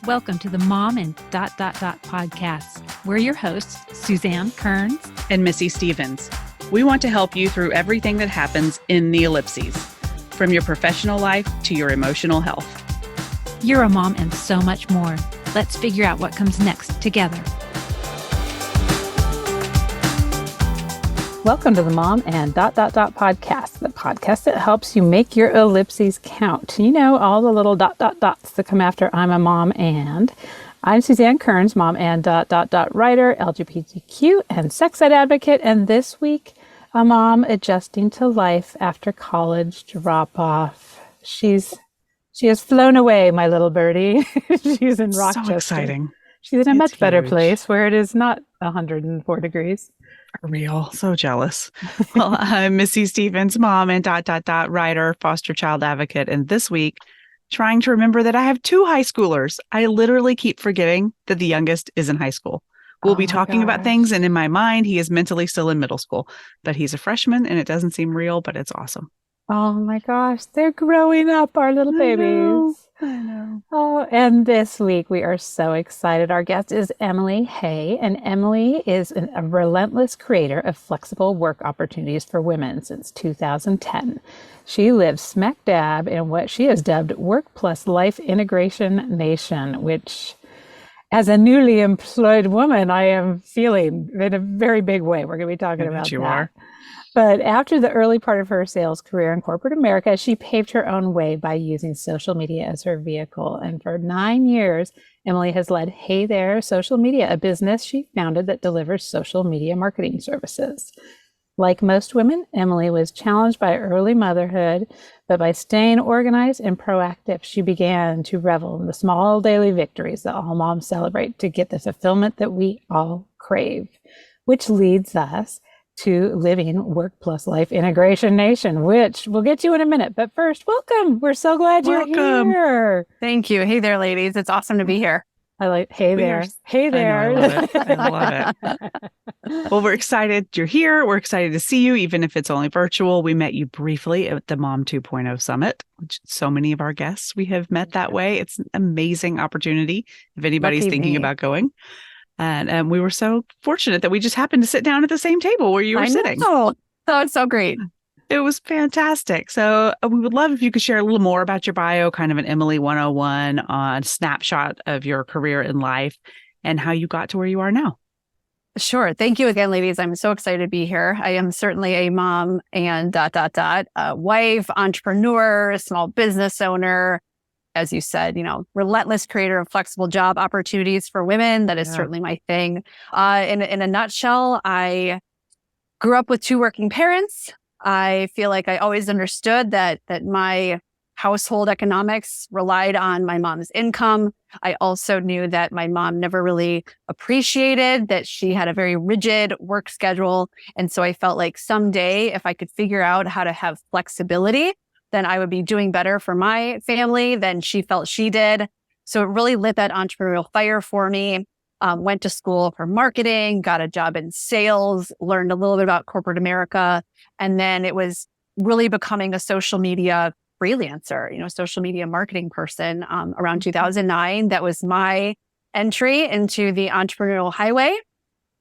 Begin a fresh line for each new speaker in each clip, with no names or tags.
Welcome to the Mom and podcast. We're your hosts, Suzanne Kearns
and Missy Stevens. We want to help you through everything that happens in the ellipses, from your professional life to your emotional health.
You're a mom and so much more. Let's figure out what comes next together.
Welcome to the Mom and podcast, the podcast that helps you make your ellipses count. You know, all the little dots that come after I'm a mom and. I'm Suzanne Kearns, mom and writer, LGBTQ and sex ed advocate, and this week, a mom adjusting to life after college drop-off. She has flown away, my little birdie. She's in Rochester.
So exciting.
She's in a much better place where it is not 104 degrees.
Real. So jealous. Well, I'm Missy Stevens, mom and writer, foster child advocate. And this week, trying to remember that I have two high schoolers. I literally keep forgetting that the youngest is in high school. We'll be talking about things, and in my mind, he is mentally still in middle school, but he's a freshman and it doesn't seem real, but it's awesome.
Oh my gosh, they're growing up, our little babies.
I know.
Oh, and this week we are so excited. Our guest is Emily Hay, and Emily is a relentless creator of flexible work opportunities for women since 2010. She lives smack dab in what she has dubbed Work Plus Life Integration Nation, which, as a newly employed woman, I am feeling in a very big way. We're going to be talking about
you
that.
Are.
But after the early part of her sales career in corporate America, she paved her own way by using social media as her vehicle. And for 9 years, Emily has led Hey There Social Media, a business she founded that delivers social media marketing services. Like most women, Emily was challenged by early motherhood, but by staying organized and proactive, she began to revel in the small daily victories that all moms celebrate to get the fulfillment that we all crave, which leads us to living Work Plus Life Integration Nation, which we'll get to in a minute. But first, welcome. We're so glad you're here.
Thank you. Hey there, ladies. It's awesome to be here.
I like, hey there. Hey there.
I love it. Well, we're excited you're here. We're excited to see you, even if it's only virtual. We met you briefly at the Mom 2.0 Summit, which so many of our guests we have met that way. It's an amazing opportunity if anybody's thinking about going. And we were so fortunate that we just happened to sit down at the same table where you were sitting.
Oh, it's so great.
It was fantastic. So we would love if you could share a little more about your bio, kind of an Emily 101 on snapshot of your career in life and how you got to where you are now.
Sure. Thank you again, ladies. I'm so excited to be here. I am certainly a mom and wife, entrepreneur, small business owner. As you said, relentless creator of flexible job opportunities for women. That is certainly my thing. In a nutshell, I grew up with two working parents. I feel like I always understood that my household economics relied on my mom's income. I also knew that my mom never really appreciated that she had a very rigid work schedule. And so I felt like someday if I could figure out how to have flexibility, then I would be doing better for my family than she felt she did. So it really lit that entrepreneurial fire for me. Went to school for marketing, got a job in sales, learned a little bit about corporate America. And then it was really becoming a social media freelancer, social media marketing person around 2009. That was my entry into the entrepreneurial highway.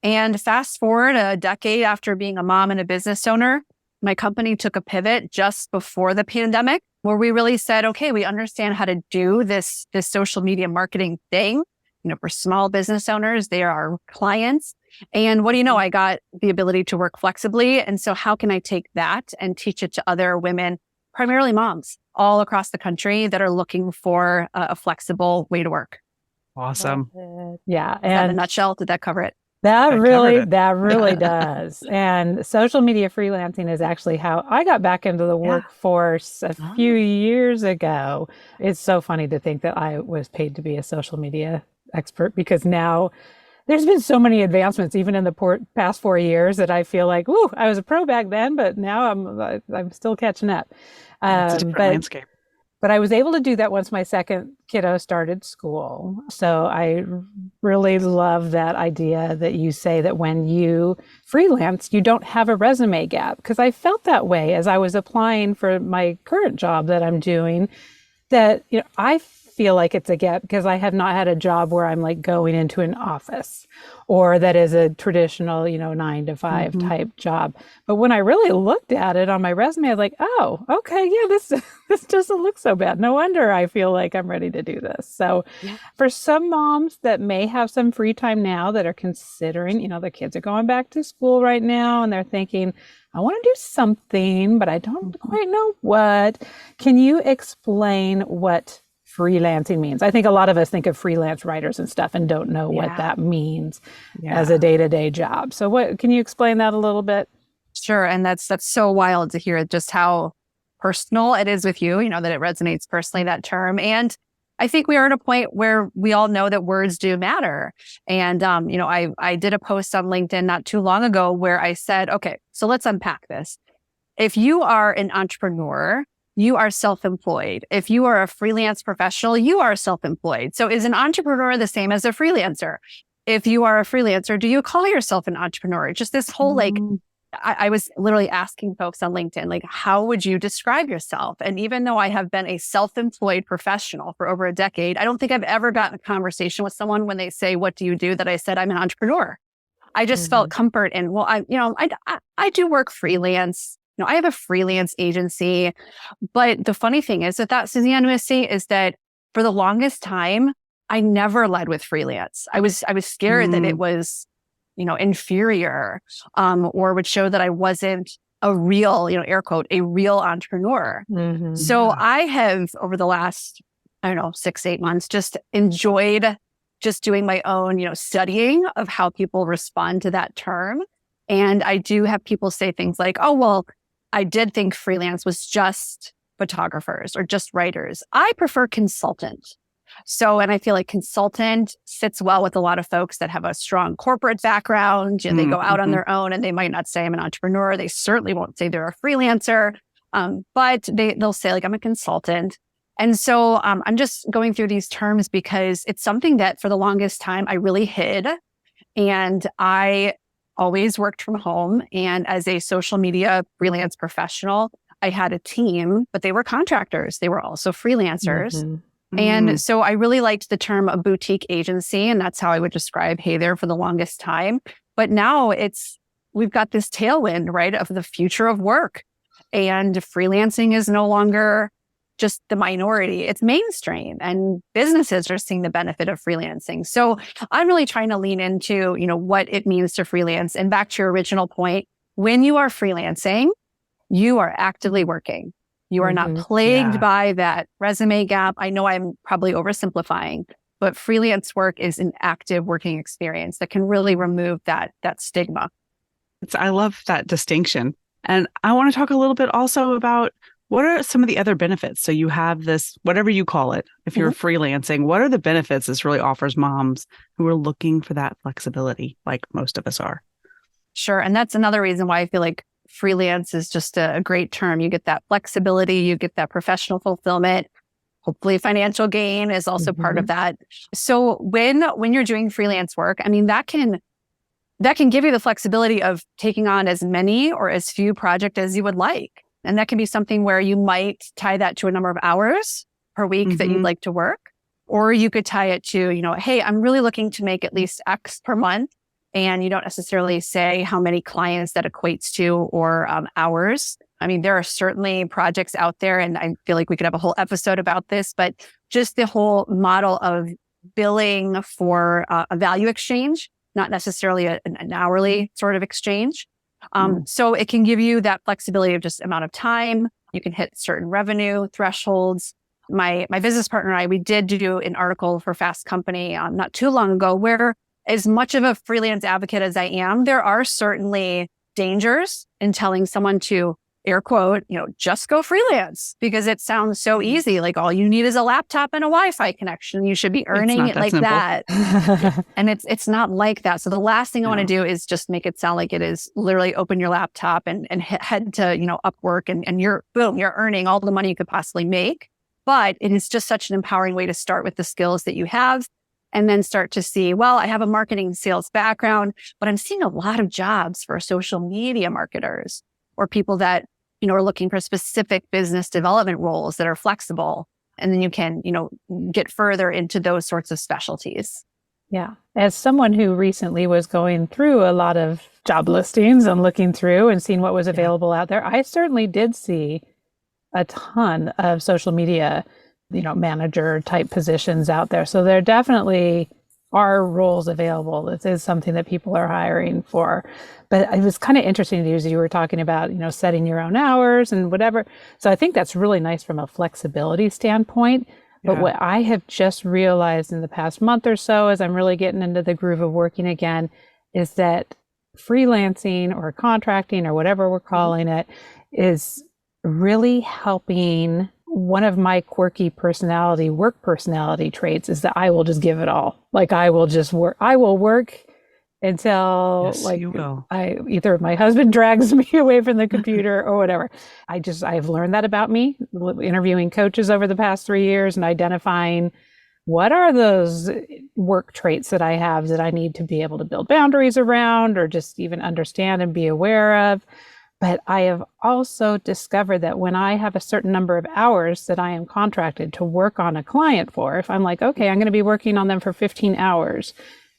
And fast forward a decade after being a mom and a business owner, my company took a pivot just before the pandemic where we really said, okay, we understand how to do this social media marketing thing. For small business owners, they are our clients. And what do you know? I got the ability to work flexibly. And so how can I take that and teach it to other women, primarily moms all across the country that are looking for a flexible way to work?
Awesome.
Yeah.
And in a nutshell, did that cover it?
That really does. And social media freelancing is actually how I got back into the workforce a few years ago. It's so funny to think that I was paid to be a social media expert because now there's been so many advancements, even in the past 4 years, that I feel like, ooh, I was a pro back then, but now I'm still catching up.
It's a different landscape.
But I was able to do that once my second kiddo started school. So I really love that idea that you say that when you freelance, you don't have a resume gap. Because I felt that way as I was applying for my current job that I'm doing, that I feel like it's a gap because I have not had a job where I'm like going into an office or that is a traditional, 9 to 5 type job. But when I really looked at it on my resume, I was like, oh, okay, yeah, this doesn't look so bad. No wonder I feel like I'm ready to do this. So for some moms that may have some free time now that are considering, their kids are going back to school right now and they're thinking, I want to do something, but I don't quite know what. Can you explain what freelancing means? I think a lot of us think of freelance writers and stuff and don't know what that means as a day-to-day job. So can you explain that a little bit?
Sure. And that's so wild to hear just how personal it is with you, that it resonates personally, that term. And I think we are at a point where we all know that words do matter. And, I did a post on LinkedIn not too long ago where I said, okay, so let's unpack this. If you are an entrepreneur, you are self-employed. If you are a freelance professional, you are self-employed. So is an entrepreneur the same as a freelancer? If you are a freelancer, do you call yourself an entrepreneur? Just this whole I was literally asking folks on LinkedIn, how would you describe yourself? And even though I have been a self-employed professional for over a decade, I don't think I've ever gotten a conversation with someone when they say, what do you do? That I said, I'm an entrepreneur. I just felt comfort in, I do work freelance. I have a freelance agency. But the funny thing is that Suzanne, Missy, is that for the longest time, I never led with freelance. I was scared that it was inferior, or would show that I wasn't a real, air quote, a real entrepreneur. So I have, over the last, 6-8 months, just enjoyed just doing my own, studying of how people respond to that term. And I do have people say things like, oh, well, I did think freelance was just photographers or just writers. I prefer consultant. So, and I feel like consultant sits well with a lot of folks that have a strong corporate background. They go out on their own and they might not say I'm an entrepreneur. They certainly won't say they're a freelancer, but they'll say I'm a consultant. And so I'm just going through these terms because it's something that for the longest time I really hid. And I always worked from home. And as a social media freelance professional, I had a team, but they were contractors. They were also freelancers. And so I really liked the term a boutique agency, and that's how I would describe Hey There for the longest time. But now we've got this tailwind, right, of the future of work. And freelancing is no longer just the minority, it's mainstream, and businesses are seeing the benefit of freelancing. So I'm really trying to lean into, what it means to freelance. And back to your original point, when you are freelancing, you are actively working. You are not plagued by that resume gap. I know I'm probably oversimplifying, but freelance work is an active working experience that can really remove that stigma.
I love that distinction. And I want to talk a little bit also about what are some of the other benefits. So you have this, whatever you call it, if you're freelancing, what are the benefits this really offers moms who are looking for that flexibility, like most of us are?
Sure. And that's another reason why I feel like freelance is just a great term. You get that flexibility, you get that professional fulfillment. Hopefully financial gain is also part of that. So when you're doing freelance work, that can give you the flexibility of taking on as many or as few projects as you would like. And that can be something where you might tie that to a number of hours per week that you'd like to work. Or you could tie it to, hey, I'm really looking to make at least X per month. And you don't necessarily say how many clients that equates to or hours. There are certainly projects out there, and I feel like we could have a whole episode about this, but just the whole model of billing for a value exchange, not necessarily an hourly sort of exchange. So it can give you that flexibility of just amount of time. You can hit certain revenue thresholds. My business partner and I, we did do an article for Fast Company not too long ago where, as much of a freelance advocate as I am, there are certainly dangers in telling someone to, air quote, just go freelance, because it sounds so easy. Like all you need is a laptop and a Wi-Fi connection. You should be earning it like that. And it's not like that. So the last thing I want to do is just make it sound like it is literally open your laptop and head to, Upwork and you're earning all the money you could possibly make. But it is just such an empowering way to start with the skills that you have. And then start to see, well, I have a marketing sales background, but I'm seeing a lot of jobs for social media marketers or people that, are looking for specific business development roles that are flexible. And then you can, get further into those sorts of specialties.
Yeah. As someone who recently was going through a lot of job listings and looking through and seeing what was available out there, I certainly did see a ton of social media, manager type positions out there. So there definitely are roles available. This is something that people are hiring for. But it was kind of interesting to you as you were talking about, setting your own hours and whatever. So I think that's really nice from a flexibility standpoint. But what I have just realized in the past month or so, as I'm really getting into the groove of working again, is that freelancing or contracting or whatever we're calling it is really helping. One of my quirky work personality traits is that I will just give it all. Like I will just work. I will work until either my husband drags me away from the computer or whatever. I've learned that about me, interviewing coaches over the past 3 years and identifying what are those work traits that I have that I need to be able to build boundaries around or just even understand and be aware of. But I have also discovered that when I have a certain number of hours that I am contracted to work on a client for, if I'm like, okay, I'm going to be working on them for 15 hours.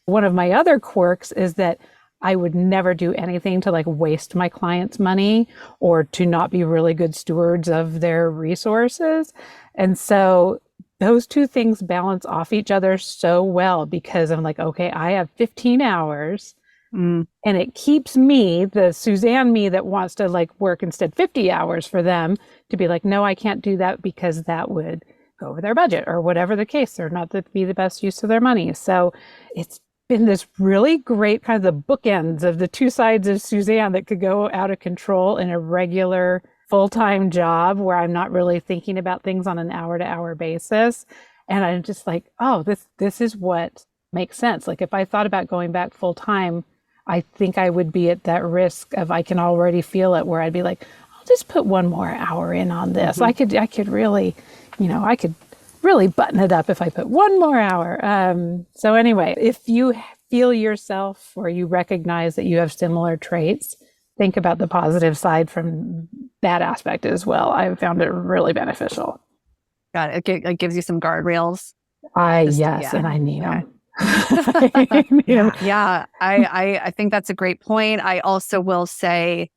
One of my other quirks is that I would never do anything to waste my clients' money or to not be really good stewards of their resources. And so those two things balance off each other so well because I'm like, okay, I have 15 hours. And it keeps me, the Suzanne me that wants to work instead 50 hours for them, to be like, no, I can't do that because that would go over their budget or whatever the case, or not to be the best use of their money. So it's been this really great kind of the bookends of the two sides of Suzanne that could go out of control in a regular full-time job where I'm not really thinking about things on an hour-to-hour basis. And I'm just like, oh, this is what makes sense. If I thought about going back full-time, I think I would be at that risk of, I can already feel it, where I'd be like, I'll just put one more hour in on this. I could really, I could really button it up if I put one more hour. So anyway, if you feel yourself or you recognize that you have similar traits, think about the positive side from that aspect as well. I've found it really beneficial.
Got it. It gives you some guardrails.
And I need them.
I think that's a great point. I also will say,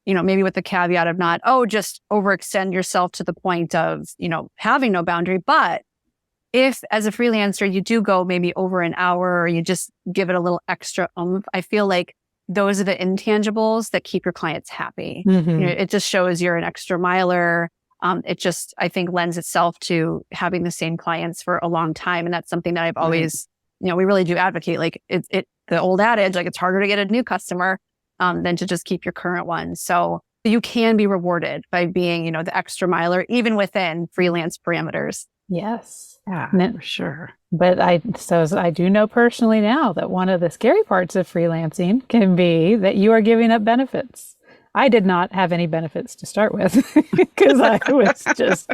maybe with the caveat of not, just overextend yourself to the point of, having no boundary. But if as a freelancer, you do go maybe over an hour or you just give it a little extra oomph, I feel like those are the intangibles that keep your clients happy. It just shows you're an extra miler. It just, I think, lends itself to having the same clients for a long time. And that's something that I've always, we really do advocate. The old adage, it's harder to get a new customer than to just keep your current one. So you can be rewarded by being, the extra miler, even within freelance parameters.
Yes.
Yeah, for sure.
But I do know personally now that one of the scary parts of freelancing can be that you are giving up benefits. I did not have any benefits to start with because I was just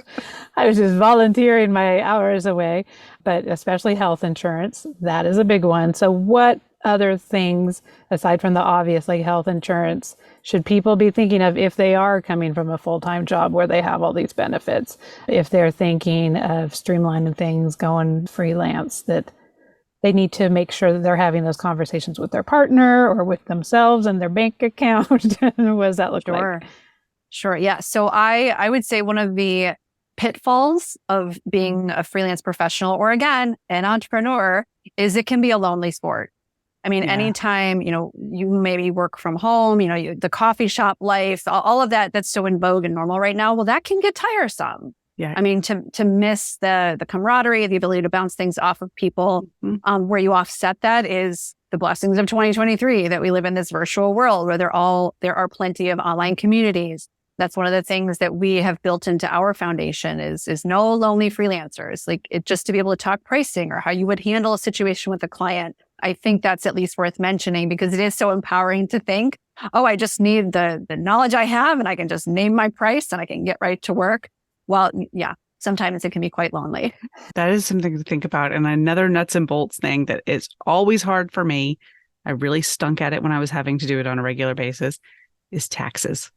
volunteering my hours away, but especially health insurance, that is a big one. So what other things, aside from the obvious, like health insurance, should people be thinking of if they are coming from a full-time job where they have all these benefits? If they're thinking of streamlining things, going freelance, that they need to make sure that they're having those conversations with their partner or with themselves and their bank account. What does that look like?
Sure. Yeah. So I would say one of the pitfalls of being a freelance professional, or again, an entrepreneur, is it can be a lonely sport. I mean, anytime, you maybe work from home, the coffee shop life, all of that, that's so in vogue and normal right now. Well, that can get tiresome.
Yeah.
I mean, to miss the camaraderie, the ability to bounce things off of people, where you offset that is the blessings of 2023, that we live in this virtual world where there are plenty of online communities. That's one of the things that we have built into our foundation is no lonely freelancers. Just to be able to talk pricing or how you would handle a situation with a client. I think that's at least worth mentioning because it is so empowering to think, I just need the knowledge I have and I can just name my price and I can get right to work. Well, yeah, sometimes it can be quite lonely.
That is something to think about. And another nuts and bolts thing that is always hard for me, I really stunk at it when I was having to do it on a regular basis, is taxes.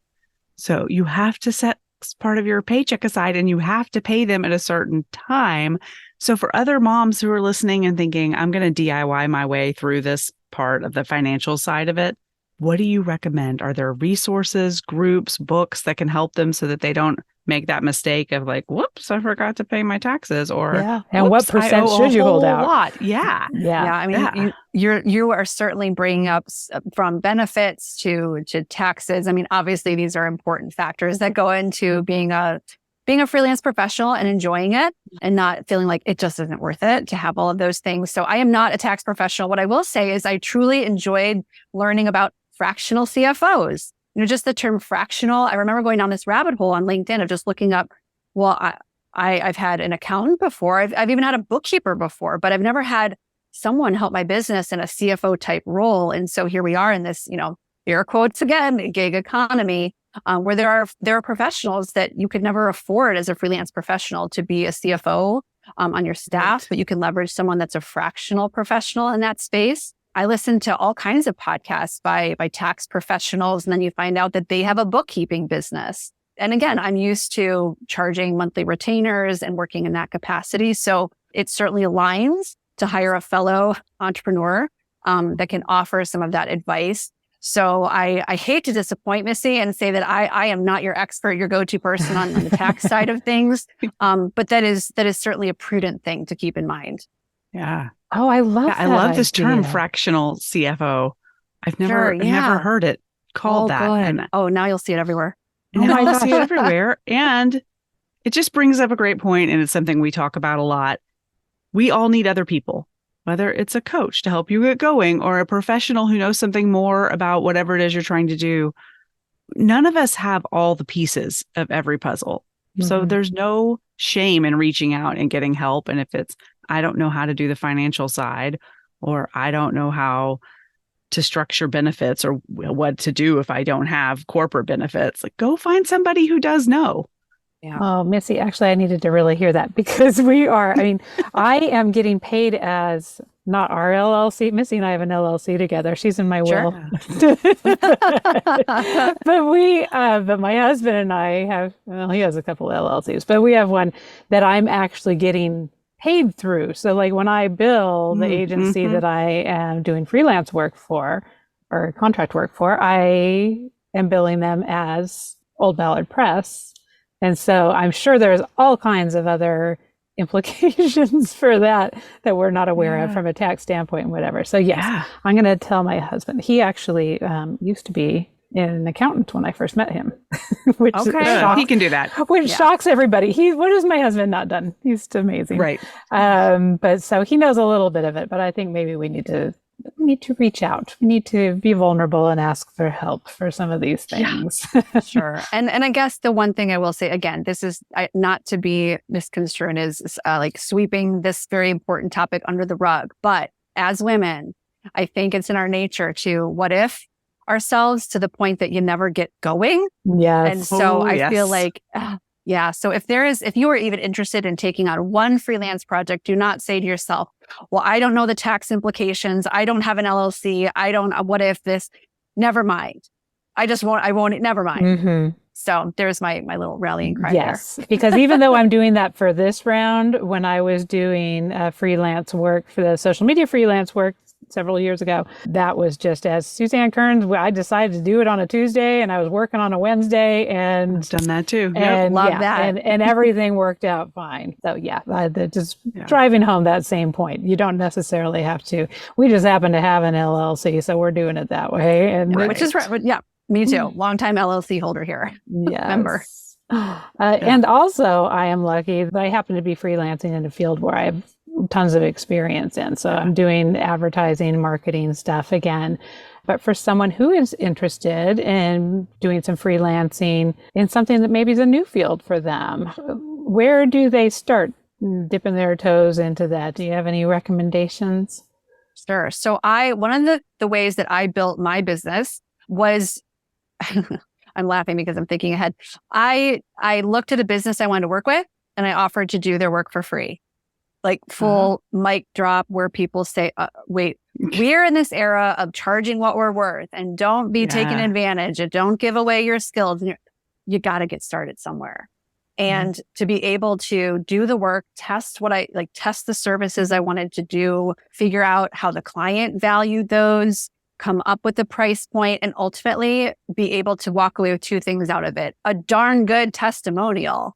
So you have to set part of your paycheck aside and you have to pay them at a certain time. So for other moms who are listening and thinking, I'm going to DIY my way through this part of the financial side of it, what do you recommend? Are there resources, groups, books that can help them so that they don't make that mistake of like, whoops, I forgot to pay my taxes, or
and what percent should you hold out?
Lot. Yeah.
I mean, you are certainly bringing up from benefits to taxes. I mean, obviously these are important factors that go into being a freelance professional and enjoying it and not feeling like it just isn't worth it to have all of those things. So I am not a tax professional. What I will say is I truly enjoyed learning about fractional CFOs. Just the term fractional. I remember going down this rabbit hole on LinkedIn of just looking up, I've had an accountant before. I've even had a bookkeeper before, but I've never had someone help my business in a CFO type role. And so here we are in this, air quotes again, gig economy, where there are professionals that you could never afford as a freelance professional to be a CFO on your staff, but you can leverage someone that's a fractional professional in that space. I listen to all kinds of podcasts by tax professionals, and then you find out that they have a bookkeeping business. And again, I'm used to charging monthly retainers and working in that capacity. So it certainly aligns to hire a fellow entrepreneur that can offer some of that advice. So I hate to disappoint Missy and say that I am not your expert, your go-to person on the tax side of things. But that is certainly a prudent thing to keep in mind.
Yeah.
Oh, I love that.
I love this
idea.
term, fractional CFO. I've never heard it called that.
And, now you'll see it everywhere.
Now you'll see it everywhere. And it just brings up a great point, and it's something we talk about a lot. We all need other people, whether it's a coach to help you get going or a professional who knows something more about whatever it is you're trying to do. None of us have all the pieces of every puzzle. Mm-hmm. So there's no shame in reaching out and getting help. And if it's, I don't know how to do the financial side, or I don't know how to structure benefits, or what to do if I don't have corporate benefits, like go find somebody who does know.
Yeah. Oh, Missy, actually, I needed to really hear that because I am getting paid as not our LLC. Missy and I have an LLC together. She's in my will. But my husband and I have, he has a couple of LLCs, but we have one that I'm actually getting paid through. So like when I bill the agency that I am doing freelance work for or contract work for, I am billing them as Old Ballard Press. And so I'm sure there's all kinds of other implications for that we're not aware of from a tax standpoint and whatever. So yes, I'm going to tell my husband. He actually used to be an accountant when I first met him, which
he can do that,
which shocks everybody. What has my husband not done? He's amazing, right? But so he knows a little bit of it. But I think maybe we need to reach out. We need to be vulnerable and ask for help for some of these things.
Yeah. Sure. And I guess the one thing I will say, again, this is not to be misconstrued is like sweeping this very important topic under the rug. But as women, I think it's in our nature to what if ourselves to the point that you never get going.
Yes.
And so I feel like, so if you are even interested in taking on one freelance project, do not say to yourself, well, I don't know the tax implications. I don't have an LLC. What if this, never mind. I won't, never mind. Mm-hmm. So there's my little rallying cry there.
Yes, because even though I'm doing that for this round, when I was doing freelance work for the social media freelance work several years ago, that was just as Suzanne Kearns. I decided to do it on a Tuesday and I was working on a Wednesday, and
I've done that too.
And
love that.
And everything worked out fine. So driving home that same point, you don't necessarily have to. We just happen to have an LLC, so we're doing it that way. And
which is right. Yeah, me too. Longtime LLC holder here.
Yes.
Member.
And also I am lucky that I happen to be freelancing in a field where I have tons of experience in. So I'm doing advertising, marketing stuff again. But for someone who is interested in doing some freelancing in something that maybe is a new field for them, where do they start dipping their toes into that? Do you have any recommendations?
Sure. So one of the ways that I built my business was, I'm laughing because I'm thinking ahead. I looked at a business I wanted to work with and I offered to do their work for free. Like full mic drop where people say, wait, we're in this era of charging what we're worth and don't be taken advantage and don't give away your skills. you got to get started somewhere. And to be able to do the work, test the services I wanted to do, figure out how the client valued those, come up with the price point, and ultimately be able to walk away with two things out of it. A darn good testimonial,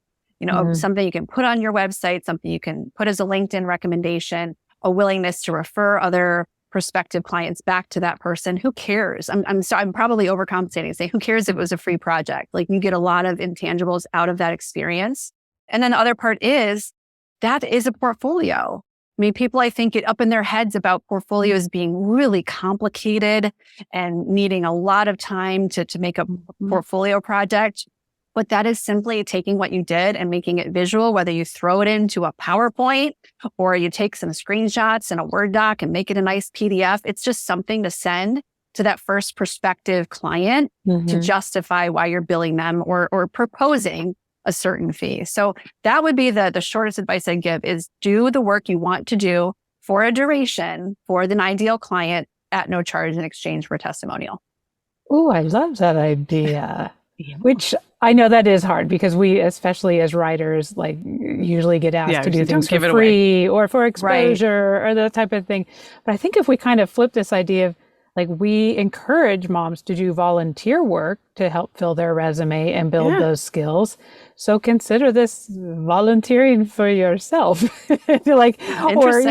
of something you can put on your website, something you can put as a LinkedIn recommendation, a willingness to refer other prospective clients back to that person. Who cares? I'm probably overcompensating, saying who cares if it was a free project? Like, you get a lot of intangibles out of that experience. And then the other part is that is a portfolio. I mean, people, I think, get up in their heads about portfolios being really complicated and needing a lot of time to make a portfolio project. But that is simply taking what you did and making it visual, whether you throw it into a PowerPoint or you take some screenshots in a Word doc and make it a nice PDF. It's just something to send to that first prospective client to justify why you're billing them or proposing a certain fee. So that would be the shortest advice I'd give, is do the work you want to do for a duration for an ideal client at no charge in exchange for a testimonial.
Oh, I love that idea. Which I know that is hard, because we, especially as writers, like usually get asked to do things for free or for exposure or that type of thing. But I think if we kind of flip this idea of, like, we encourage moms to do volunteer work to help fill their resume and build those skills. So consider this volunteering for yourself. Like, or, so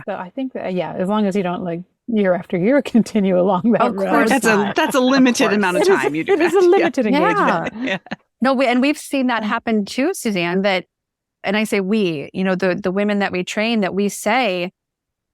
I think that, as long as you don't, like, year after year continue along that road.
That's a limited amount of time. You do
it is a limited engagement.
No, and we've seen that happen too, Suzanne, and I say we, the women that we train, that we say,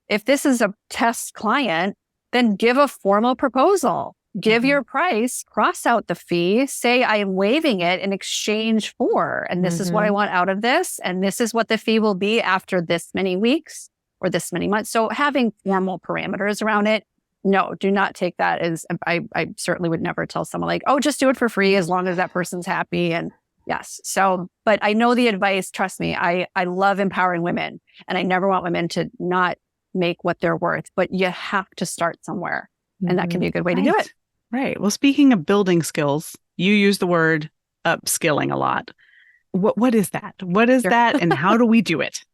if this is a test client, then give a formal proposal, give your price, cross out the fee, say I am waiving it in exchange for, and this is what I want out of this. And this is what the fee will be after this many weeks or this many months. So having formal parameters around it. No, do not take that as, I certainly would never tell someone like, oh, just do it for free as long as that person's happy. And yes. So, but I know the advice, trust me, I love empowering women, and I never want women to not make what they're worth, but you have to start somewhere. And that can be a good way to do it.
Right. Well, speaking of building skills, you use the word upskilling a lot. What is that? What is that? And how do we do it?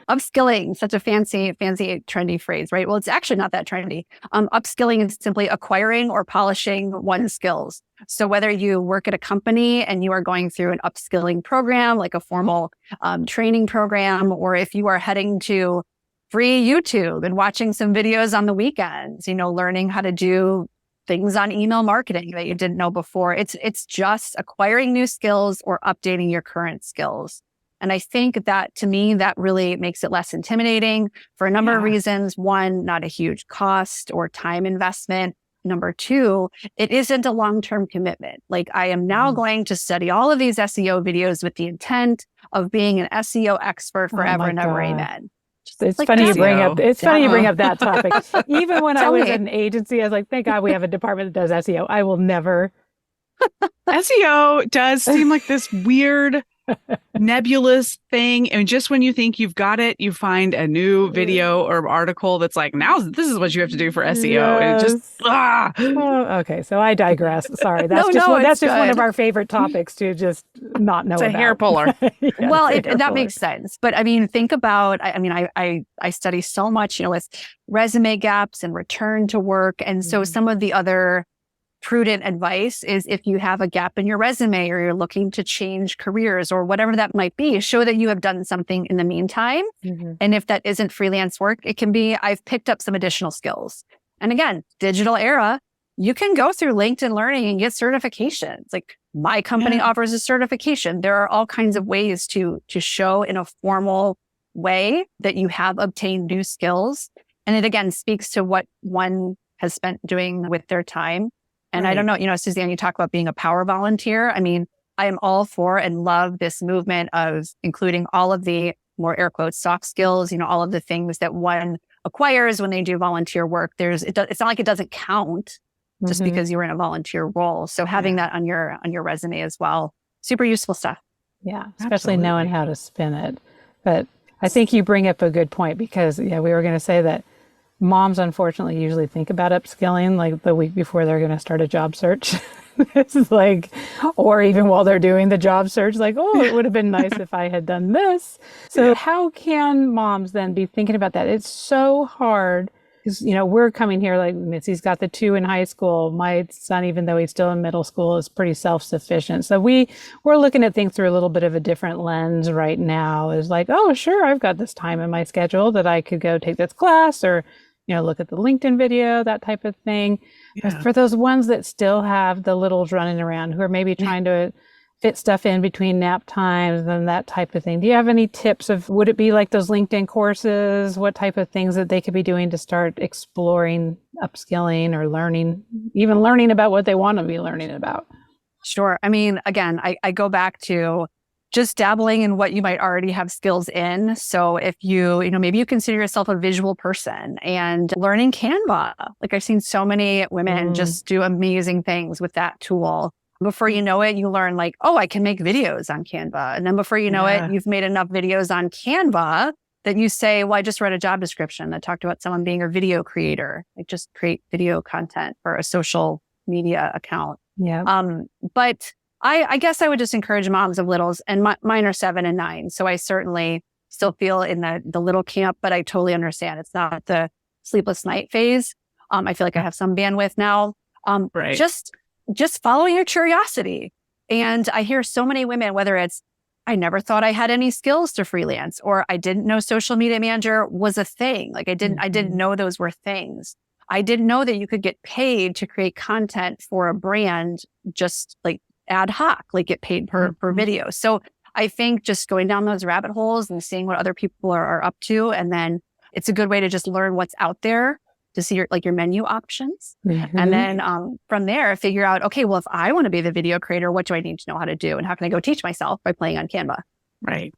Upskilling, such a fancy, trendy phrase, right? Well, it's actually not that trendy. Upskilling is simply acquiring or polishing one's skills. So whether you work at a company and you are going through an upskilling program, like a formal training program, or if you are heading to free YouTube and watching some videos on the weekends, learning how to do things on email marketing that you didn't know before. It's just acquiring new skills or updating your current skills. And I think that, to me, that really makes it less intimidating for a number of reasons. One, not a huge cost or time investment. Number two, it isn't a long-term commitment. Like, I am now going to study all of these SEO videos with the intent of being an SEO expert forever and ever. Amen.
It's funny you bring up. It's funny you bring up that topic. Even when I was at an agency, I was like, "Thank God we have a department that does SEO." I will never.
SEO does seem like this weird, nebulous thing, and just when you think you've got it, you find a new video or article that's like, "Now this is what you have to do for SEO," and it just
okay, so I digress. Sorry, that's just one of our favorite topics to just not know.
It's a
about.
hair puller.
Well, that makes sense. But I mean, think about. I study so much, with resume gaps and return to work, and so some of the other prudent advice is, if you have a gap in your resume or you're looking to change careers or whatever that might be, show that you have done something in the meantime. And if that isn't freelance work, it can be, I've picked up some additional skills. And again, digital era, you can go through LinkedIn Learning and get certifications. Like, my company offers a certification. There are all kinds of ways to show in a formal way that you have obtained new skills. And it again speaks to what one has spent doing with their time. And I don't know, Suzanne, you talk about being a power volunteer. I mean, I am all for and love this movement of including all of the more air quotes soft skills, all of the things that one acquires when they do volunteer work. It's not like it doesn't count just because you were in a volunteer role. So having that on your resume as well, super useful stuff.
Yeah, especially knowing how to spin it. But I think you bring up a good point, because we were going to say that moms, unfortunately, usually think about upskilling like the week before they're going to start a job search. This is like, or even while they're doing the job search, like, oh, it would have been nice if I had done this. So how can moms then be thinking about that? It's so hard because, we're coming here, like Missy's got the 2 in high school. My son, even though he's still in middle school, is pretty self-sufficient. So we're looking at things through a little bit of a different lens right now. Is like, oh, sure, I've got this time in my schedule that I could go take this class or, look at the LinkedIn video, that type of thing. Yeah. But for those ones that still have the littles running around who are maybe trying to fit stuff in between nap times and that type of thing, do you have any tips of, would it be like those LinkedIn courses? What type of things that they could be doing to start exploring upskilling or even learning about what they want to be learning about?
Sure. I mean, again, I go back to just dabbling in what you might already have skills in. So if maybe you consider yourself a visual person and learning Canva, like I've seen so many women just do amazing things with that tool. Before you know it, you learn like, oh, I can make videos on Canva. And then before you know it, you've made enough videos on Canva that you say, well, I just read a job description that talked about someone being a video creator. Like just create video content for a social media account.
Yeah.
But I guess I would just encourage moms of littles, and mine are 7 and 9. So I certainly still feel in the little camp, but I totally understand. It's not the sleepless night phase. I feel like I have some bandwidth now.
Right.
Just follow your curiosity. And I hear so many women, whether it's, I never thought I had any skills to freelance, or I didn't know social media manager was a thing. Like I didn't know those were things. I didn't know that you could get paid to create content for a brand, just like ad hoc, like get paid per video. So I think just going down those rabbit holes and seeing what other people are up to. And then it's a good way to just learn what's out there to see your menu options. Mm-hmm. And then from there, figure out, okay, well, if I want to be the video creator, what do I need to know how to do? And how can I go teach myself by playing on Canva?
Right.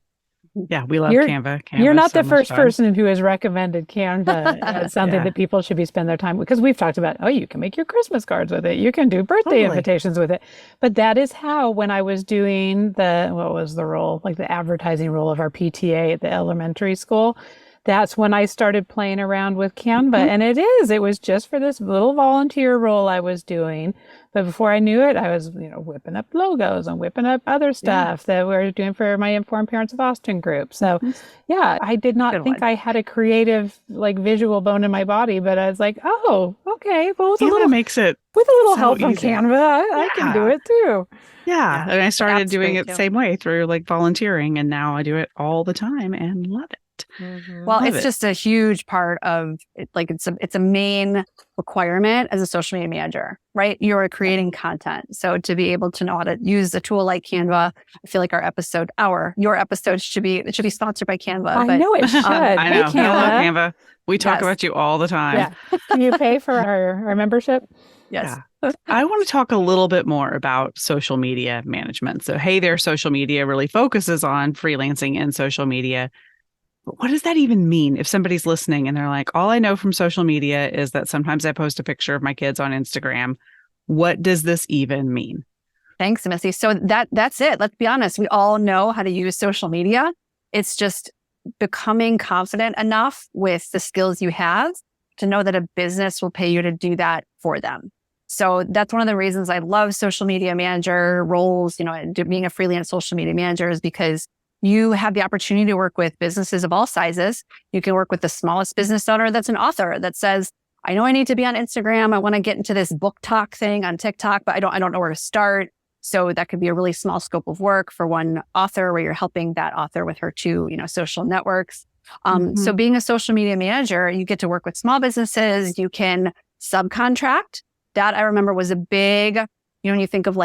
Yeah, we love Canva.
You're not the first person who has recommended Canva as something that people should be spend their time with. Because we've talked about, you can make your Christmas cards with it. You can do birthday invitations with it. But that is how, when I was doing what was the role? Like the advertising role of our PTA at the elementary school. That's when I started playing around with Canva. And it was just for this little volunteer role I was doing. But before I knew it, I was, whipping up logos and whipping up other stuff that we were doing for my Informed Parents of Austin group. So I did not think I had a creative, visual bone in my body, but I was like, oh, okay. Well, with a little help from Canva, I can do it too.
Yeah. And I started doing it the same way through volunteering. And now I do it all the time and love it.
Mm-hmm. Well, it's just a huge part of it. It's a main requirement as a social media manager, right? You're creating content. So to be able to know how to use a tool like Canva, I feel like your episode should be sponsored by Canva.
I know it should.
I know. Hey, Canva. We talk about you all the time.
Yeah. Can you pay for our membership?
Yes.
Yeah. I want to talk a little bit more about social media management. So, Hey There Social Media really focuses on freelancing and social media. But what does that even mean if somebody's listening and they're like, all I know from social media is that sometimes I post a picture of my kids on Instagram. What does this even mean?
Thanks, Missy. So that's it. Let's be honest. We all know how to use social media. It's just becoming confident enough with the skills you have to know that a business will pay you to do that for them. So that's one of the reasons I love social media manager roles, being a freelance social media manager, is because you have the opportunity to work with businesses of all sizes. You can work with the smallest business owner that's an author that says, I know I need to be on Instagram. I want to get into this book talk thing on TikTok, but I don't know where to start. So that could be a really small scope of work for one author where you're helping that author with her 2, social networks. So being a social media manager, you get to work with small businesses. You can subcontract. That I remember was a big, when you think of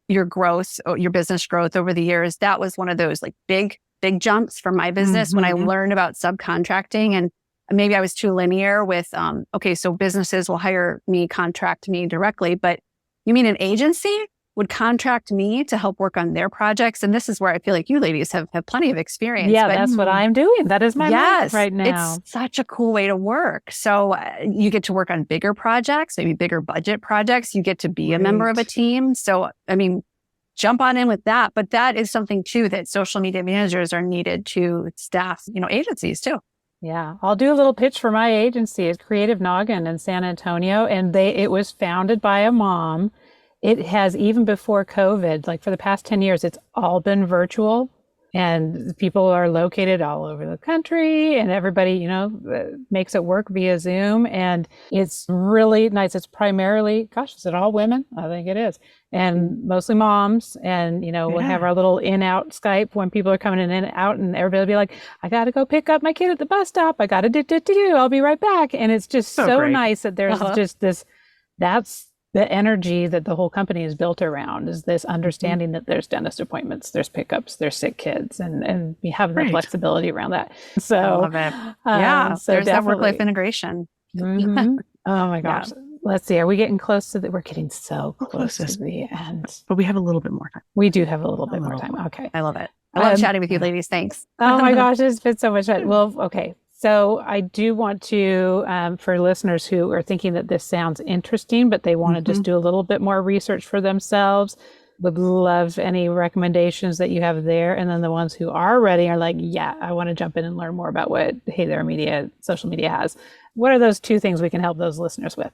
your growth, your business growth over the years, that was one of those big jumps for my business when I learned about subcontracting. And maybe I was too linear with, so businesses will hire me, contract me directly, but you mean an agency would contract me to help work on their projects? And this is where I feel like you ladies have plenty of experience.
Yeah, that's what I'm doing. That is my life right now.
It's such a cool way to work. So you get to work on bigger projects, maybe bigger budget projects. You get to be a member of a team. So, jump on in with that. But that is something too that social media managers are needed to staff, agencies too.
Yeah, I'll do a little pitch for my agency. It's Creative Noggin in San Antonio, and it was founded by a mom. It has, even before COVID, like for the past 10 years, it's all been virtual, and people are located all over the country, and everybody, makes it work via Zoom, and it's really nice. It's primarily, gosh, is it all women? I think it is. And mostly moms, and we'll have our little in-out Skype when people are coming in and out, and everybody will be like, I got to go pick up my kid at the bus stop. I got to I'll be right back. And it's just so nice that there's just this, that's the energy that the whole company is built around, is this understanding that there's dentist appointments, there's pickups, there's sick kids, and we have the flexibility around that. So
I love it. Yeah. So there's that work-life integration.
Mm-hmm. Oh my gosh. Yeah. Let's see. Are we getting close to we're getting so close to the end.
But we have a little bit more time.
We do have a little bit more time. Okay.
I love it. I love chatting with you ladies. Thanks.
Oh my gosh. It's been so much fun. Well, okay. So I do want to, for listeners who are thinking that this sounds interesting, but they want to just do a little bit more research for themselves, would love any recommendations that you have there. And then the ones who are ready are like, yeah, I want to jump in and learn more about what Hey There Media, social media has. What are those 2 things we can help those listeners with?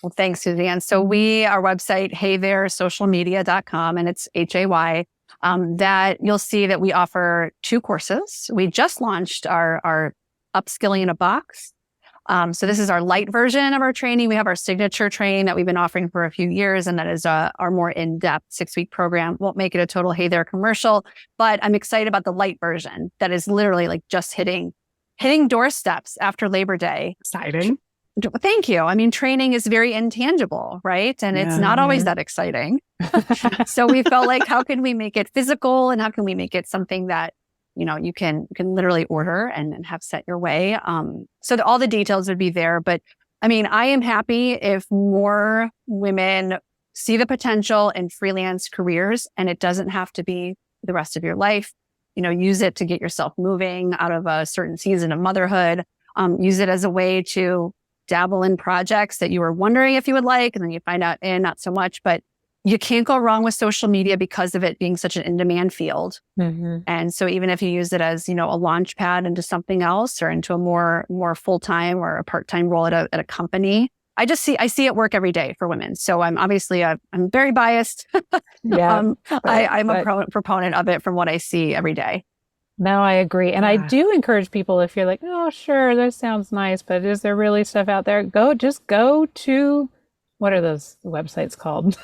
Well, thanks, Suzanne. So our website, heytheresocialmedia.com, and it's HAY, that you'll see that we offer 2 courses. We just launched our Upskilling in a Box. So this is our light version of our training. We have our signature training that we've been offering for a few years, and that is our more in-depth 6-week program. Won't make it a total Hey There commercial, but I'm excited about the light version that is literally like just hitting doorsteps after Labor Day.
Exciting.
Thank you. I mean, training is very intangible, right? And it's not always that exciting. So we felt like, how can we make it physical, and how can we make it something that you can literally order and have set your way. So all the details would be there. But I mean, I am happy if more women see the potential in freelance careers, and it doesn't have to be the rest of your life. Use it to get yourself moving out of a certain season of motherhood. Use it as a way to dabble in projects that you were wondering if you would like, and then you find out, not so much. But you can't go wrong with social media because of it being such an in-demand field. Mm-hmm. And so even if you use it as, a launch pad into something else, or into a more full-time or a part-time role at a company, I see it work every day for women. So I'm obviously, I'm very biased.
Yeah.
I'm a proponent of it from what I see every day.
No, I agree. And I do encourage people, if you're like, oh, sure, that sounds nice, but is there really stuff out there? Just go to, what are those websites called?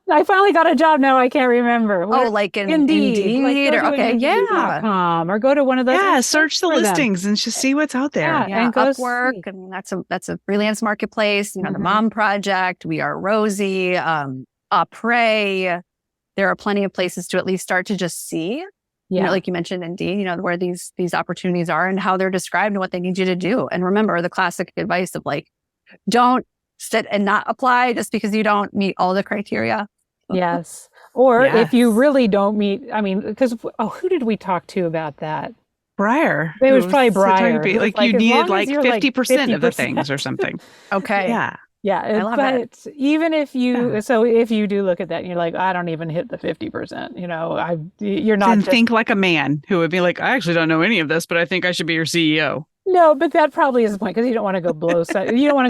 I finally got a job now. I can't remember.
Like Indeed or okay,
yeah. Or go to one of those.
Yeah, search the listings and just see what's out there.
Yeah, and Upwork. I mean, that's a freelance marketplace. The Mom Project. We are Rosie. Pray. There are plenty of places to at least start to just see. Yeah. Like you mentioned, Indeed. Where these opportunities are and how they're described and what they need you to do. And remember the classic advice of like, don't sit and not apply just because you don't meet all the criteria.
Yes. Or if you really don't meet, because, who did we talk to about that?
Briar.
It was probably Briar.
Like you needed like 50% of the things or something.
Okay.
Yeah.
Yeah.
I love
it. Even if if you do look at that and you're like, I don't even hit the 50%, you're not.
Then think like a man who would be like, I actually don't know any of this, but I think I should be your CEO.
No, but that probably is the point, because you don't want to go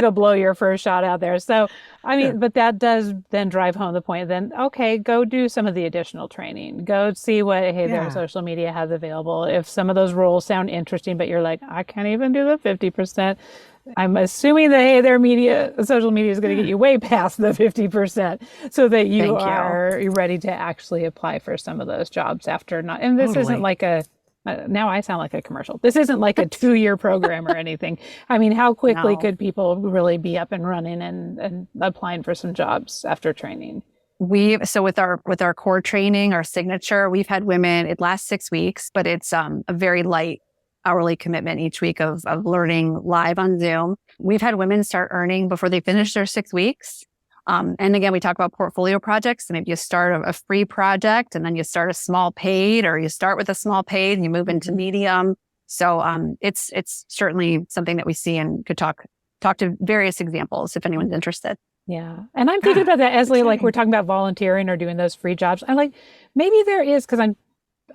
blow your first shot out there. So, but that does then drive home the point. Then, okay, go do some of the additional training. Go see what Hey There social media has available. If some of those roles sound interesting, but you're like, I can't even do the 50%. I'm assuming that Hey There social media is going to get you way past the 50%, so that you are ready to actually apply for some of those jobs after not. And this isn't like now I sound like a commercial. This isn't like a 2-year program or anything. How quickly could people really be up and running and applying for some jobs after training?
So with our core training, our signature, we've had women, it lasts 6 weeks, but it's a very light hourly commitment each week of learning live on Zoom. We've had women start earning before they finish their 6 weeks. And again, we talk about portfolio projects. And maybe you start a free project, and then you start a small paid, or you start with a small paid and you move into medium. So it's certainly something that we see, and could talk to various examples if anyone's interested.
Yeah. And I'm thinking about that as like we're talking about volunteering or doing those free jobs. I'm like, maybe there is, because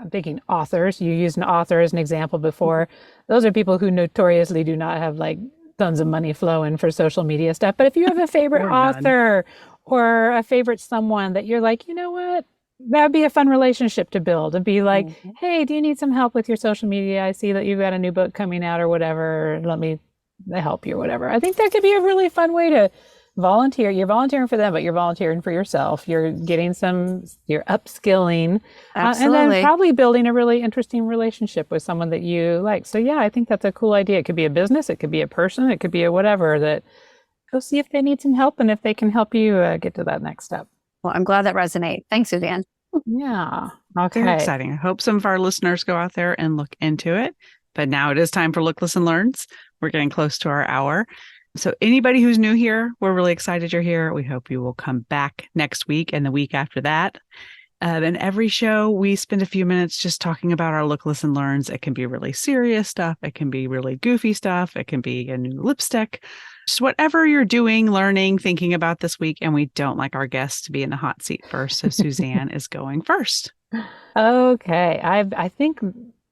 I'm thinking authors. You used an author as an example before. Those are people who notoriously do not have like tons of money flowing for social media stuff. But if you have a favorite author or a favorite someone that you're like, you know what, that'd be a fun relationship to build and be like, hey, do you need some help with your social media? I see that you've got a new book coming out or whatever. Let me help you or whatever. I think that could be a really fun way to volunteer. You're volunteering for them, but you're volunteering for yourself. You're getting you're upskilling. And then probably building a really interesting relationship with someone that you like. So yeah, I think that's a cool idea. It could be a business. It could be a person. It could be a whatever. That go see if they need some help and if they can help you get to that next step.
Well, I'm glad that resonates. Thanks, Suzanne.
Yeah. Okay.
Very exciting. I hope some of our listeners go out there and look into it. But now it is time for Look, Listen, Learns. We're getting close to our hour. So anybody who's new here, we're really excited you're here. We hope you will come back next week and the week after that. And every show, we spend a few minutes just talking about our Look, Listen, Learns. It can be really serious stuff. It can be really goofy stuff. It can be a new lipstick. Just whatever you're doing, learning, thinking about this week. And we don't like our guests to be in the hot seat first. So Suzanne is going first.
Okay. I think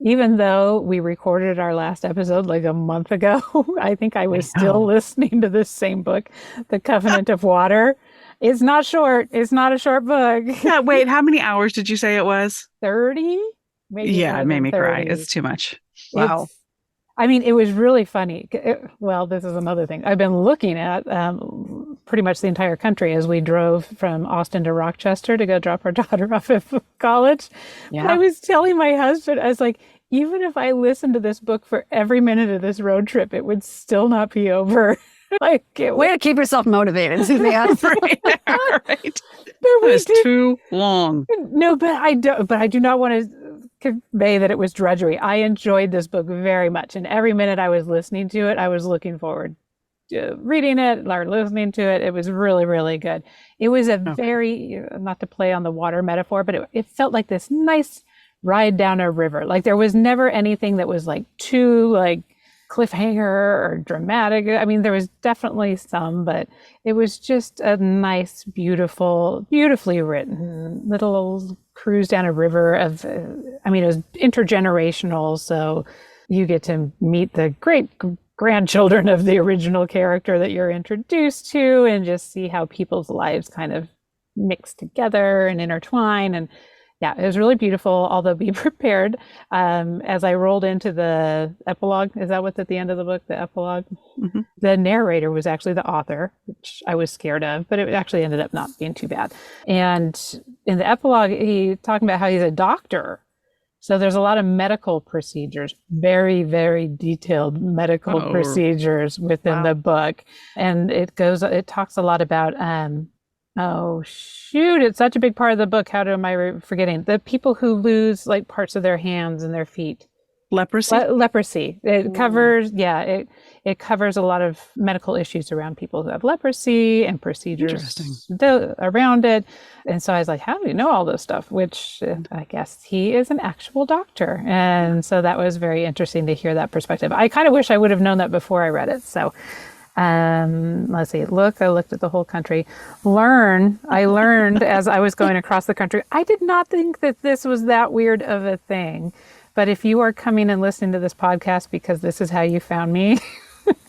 even though we recorded our last episode like a month ago, I think I was still listening to this same book, The Covenant of Water. It's not short. It's not a short book.
Yeah, wait, how many hours did you say it was?
30? Maybe
yeah, it made me
30.
cry. It's too much.
Wow.
I mean, it was really funny. Well, this is another thing. I've been looking at pretty much the entire country as we drove from Austin to Rochester to go drop our daughter off at college.
Yeah.
I was telling my husband, I was like, even if I listened to this book for every minute of this road trip, it would still not be over. Like,
way to keep yourself motivated, Suzanne.
Right. It was too long.
No, but I do not want to convey that it was drudgery. I enjoyed this book very much, and every minute I was listening to it, I was looking forward to reading it or listening to it. It was really, really good. It was a very, not to play on the water metaphor, but it felt like this nice ride down a river. Like there was never anything that was like too like cliffhanger or dramatic. I mean, there was definitely some, but it was just a nice, beautifully written little cruise down a river of, it was intergenerational. So you get to meet the great grandchildren of the original character that you're introduced to and just see how people's lives kind of mix together and intertwine. And yeah, it was really beautiful, although be prepared. As I rolled into the epilogue, is that what's at the end of the book, the epilogue? Mm-hmm. The narrator was actually the author, which I was scared of, but it actually ended up not being too bad. And in the epilogue, he's talking about how he's a doctor. So there's a lot of medical procedures, very, very detailed medical procedures within the book. And it talks a lot about, oh, shoot. It's such a big part of the book. How am I forgetting? The people who lose like parts of their hands and their feet.
Leprosy?
Leprosy. It covers, it covers a lot of medical issues around people who have leprosy and procedures around it. And so I was like, how do you know all this stuff? Which I guess he is an actual doctor. And so that was very interesting to hear that perspective. I kind of wish I would have known that before I read it. So let's see. I looked at the whole country. I learned as I was going across the country. I did not think that this was that weird of a thing. But if you are coming and listening to this podcast because this is how you found me,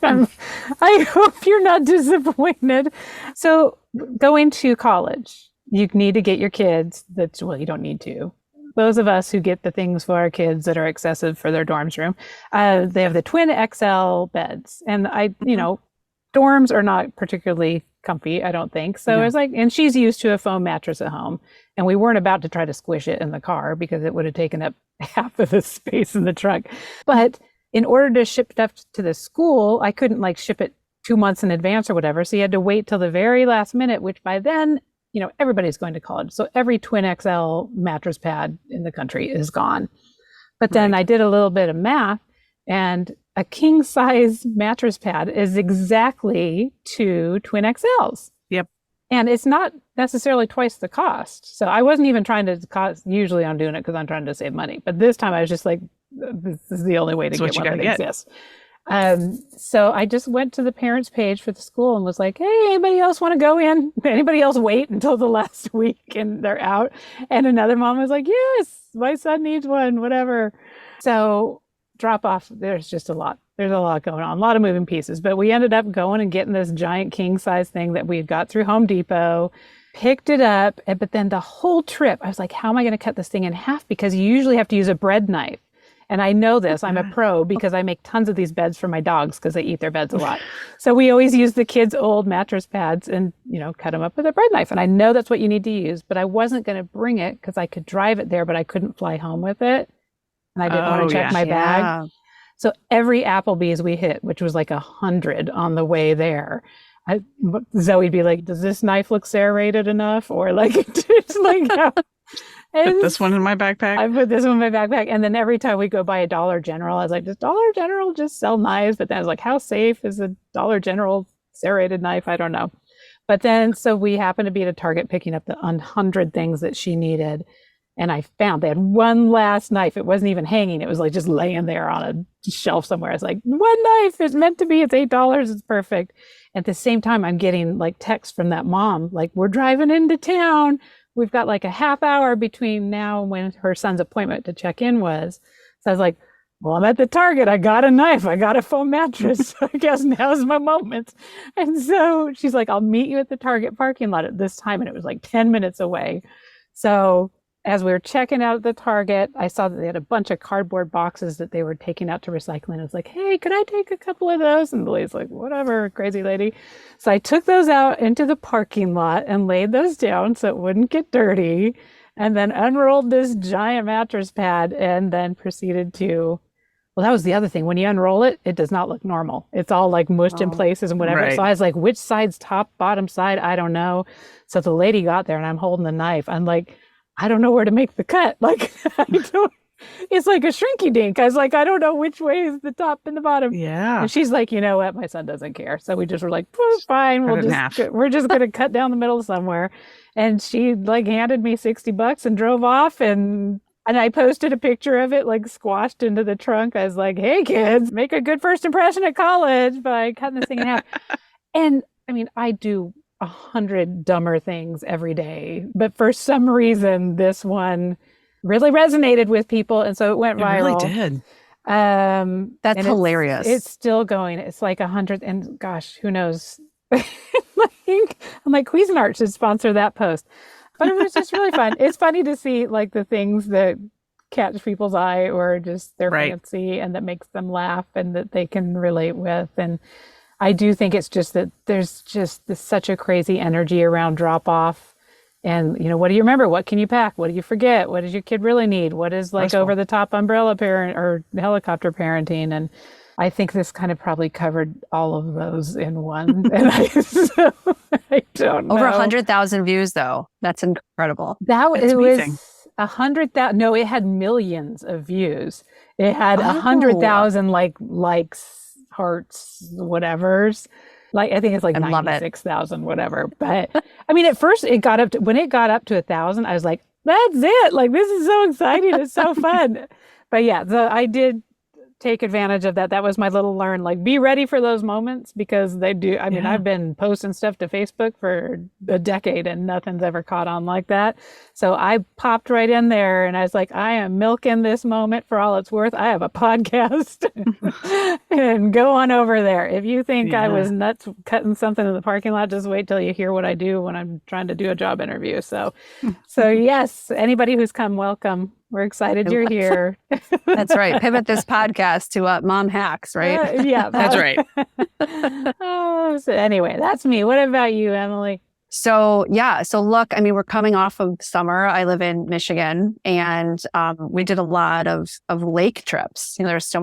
I hope you're not disappointed. So going to college, you need to get your kids. You don't need to. Those of us who get the things for our kids that are excessive for their dorms room, they have the twin XL beds. And dorms are not particularly comfy, I don't think. So it's like, and she's used to a foam mattress at home. And we weren't about to try to squish it in the car because it would have taken up half of the space in the trunk. But in order to ship stuff to the school, I couldn't like ship it 2 months in advance or whatever. So you had to wait till the very last minute, which by then, everybody's going to college. So every twin XL mattress pad in the country is gone. But then I did a little bit of math, and a king size mattress pad is exactly 2 twin XLs. Yep. And it's not necessarily twice the cost. So I wasn't even trying to usually I'm doing it because I'm trying to save money. But this time I was just like, this is the only way to get one that exists. So I just went to the parents page for the school and was like, hey, anybody else want to go in? Anybody else wait until the last week and they're out? And another mom was like, yes, my son needs one, whatever. So drop off, there's just a lot. There's a lot going on, a lot of moving pieces. But we ended up going and getting this giant king size thing that we had got through Home Depot, picked it up. But then the whole trip, I was like, how am I going to cut this thing in half? Because you usually have to use a bread knife. And I know this, I'm a pro because I make tons of these beds for my dogs because they eat their beds a lot. So we always use the kids' old mattress pads and, cut them up with a bread knife. And I know that's what you need to use, but I wasn't going to bring it because I could drive it there, but I couldn't fly home with it. And I didn't want to check my bag. So every Applebee's we hit, which was like 100 on the way there, Zoe'd be like, does this knife look serrated enough? Or like, it's like,
put this one in my backpack.
I put this one in my backpack. And then every time we go by a Dollar General, I was like, does Dollar General just sell knives? But then I was like, how safe is a Dollar General serrated knife? I don't know. But then, so we happened to be at a Target picking up the 100 things that she needed. And I found they had one last knife. It wasn't even hanging. It was like just laying there on a shelf somewhere. It's like, one knife is meant to be. It's $8. It's perfect. At the same time, I'm getting like texts from that mom, like, we're driving into town. We've got like a half hour between now and when her son's appointment to check in was. So I was like, well, I'm at the Target. I got a knife. I got a foam mattress. I guess now's my moment. And so she's like, I'll meet you at the Target parking lot at this time. And it was like 10 minutes away. So as we were checking out at the Target, I saw that they had a bunch of cardboard boxes that they were taking out to recycling. I was like, hey, could I take a couple of those? And the lady's like, whatever, crazy lady. So I took those out into the parking lot and laid those down so it wouldn't get dirty, and then unrolled this giant mattress pad and then proceeded to, well, that was the other thing. When you unroll it, it does not look normal. It's all like mushed in places and whatever. Right. So I was like, which side's top, bottom side? I don't know. So the lady got there and I'm holding the knife. I'm like, I don't know where to make the cut. Like, it's like a shrinky dink. I was like, I don't know which way is the top and the bottom.
Yeah.
And she's like, you know what? My son doesn't care. So we just were like, fine. We're just going to cut down the middle somewhere. And she like handed me $60 and drove off. And I posted a picture of it like squashed into the trunk. I was like, hey kids, make a good first impression at college by cutting this thing in half. And I mean, I do 100 dumber things every day, but for some reason this one really resonated with people, and so it went viral.
It really did.
That's hilarious.
It's still going. It's like 100, and gosh, who knows? I'm like, Cuisinart should sponsor that post. But it was just really fun. It's funny to see like the things that catch people's eye or just their fancy and that makes them laugh and that they can relate with. And I do think it's just that there's just such a crazy energy around drop off. And, what do you remember? What can you pack? What do you forget? What does your kid really need? What is like over the top umbrella parent or helicopter parenting? And I think this kind of probably covered all of those in one. And I don't know.
Over 100,000 views though. That's incredible.
It was 100,000. No, it had millions of views. It had 100,000 likes, hearts, whatever's. Like, I think it's like 96,000, whatever. But I mean, at first when it got up to 1,000, I was like, that's it. Like, this is so exciting. It's so fun. But yeah, I did take advantage of that. That was my little learn, like, be ready for those moments because they do. I mean, I've been posting stuff to Facebook for a decade and nothing's ever caught on like that. So I popped right in there and I was like, I am milking this moment for all it's worth. I have a podcast and go on over there. If you think I was nuts cutting something in the parking lot, just wait till you hear what I do when I'm trying to do a job interview. So yes, anybody who's come, welcome. We're excited you're here.
That's right. Pivot this podcast to mom hacks, right?
Yeah.
That's right.
So anyway, that's me. What about you, Emily?
So look, I mean, we're coming off of summer. I live in Michigan and we did a lot of lake trips. There's so